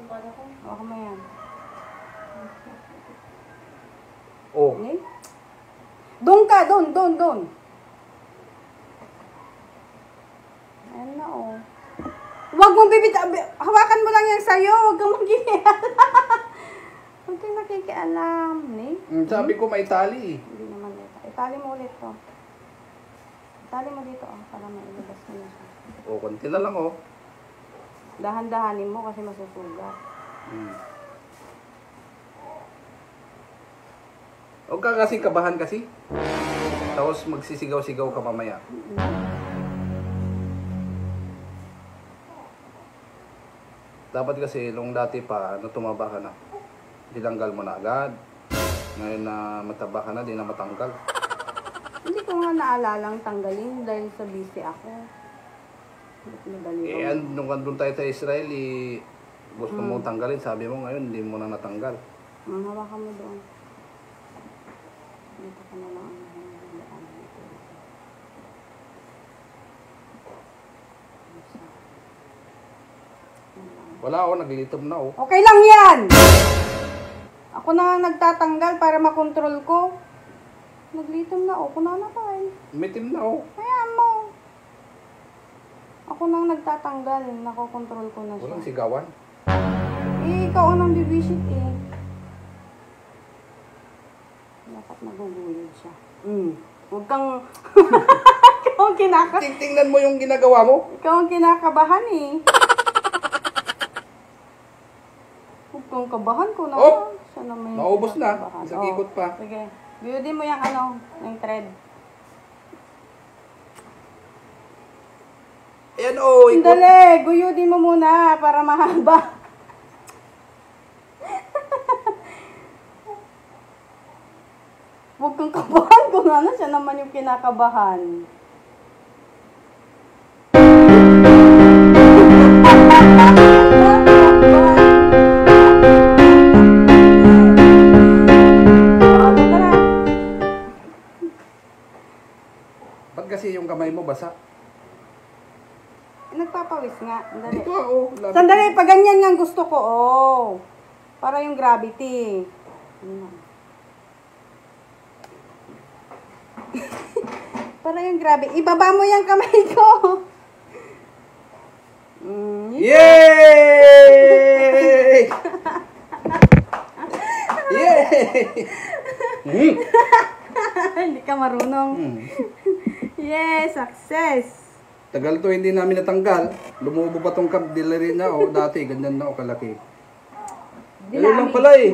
Ako mo yan. Oh. Okay? Doon ka, doon. Ayan na, oh. Huwag mong hawakan mo lang yan sa'yo. Huwag kang mag-iialam. Huwag kang nakikialam. Sabi ko may tali. Hindi naman dito. Itali mo ulit to. Itali mo dito, oh. Para mailabas mo na siya. Oh, konti na lang, oh. Dahan-dahanin mo kasi masusugat. Huwag ka kasi kabahan kasi. Tapos magsisigaw-sigaw ka mamaya. Dapat kasi nung dati pa, tumaba ka na, dilanggal mo na agad. Ngayon na mataba ka na, di na matanggal. Hindi ko nga naalalang tanggalin dahil sa busy ako. Nung andun tayo sa Israel, gusto mo tanggalin. Sabi mo ngayon, hindi mo na natanggal. Hawakan mo doon. Dito ka na lang. Wala ako, naglilitom na, oh. Okay lang yan! Ako na nga nagtatanggal para makontrol ko. Naglitom na, oh. Kuna na tayo. Umitim na, oh. Hayaan mo. Ako nang nagtatanggal. Nakokontrol ko na siya. Walang sigawan. Ikaw ang nang bibisit, eh. Dapat nagugulid siya. Huwag kang... Ikaw ang Tingnan mo yung ginagawa mo. Ikaw ang kinakabahan, eh. Huwag kang kabahan ko na. Oh! Siya naman yung Naubos na. kinakabahan. Isang ikot pa. Sige. Biyudin mo yung yung thread. Ayan, oh. Ikot. Sandali, guyudin mo muna para mahaba. Huwag kang kabahan kung ano, siya naman yung kinakabahan. Ba't kasi yung kamay mo basa? Nagpapawis nga. Sandali. Dito, oh. Sandali, pag ganyan nga gusto ko, oh. Para yung gravity. Para yung gravity. Ibaba mo yung kamay ko. Yay! Yay! Hindi ka marunong. Yes, success. Tagal to hindi namin natanggal. Lumubo pa tong kapdilary na, oh. Dati, ganyan na, oh, kalaki. Ayun lang pala, eh.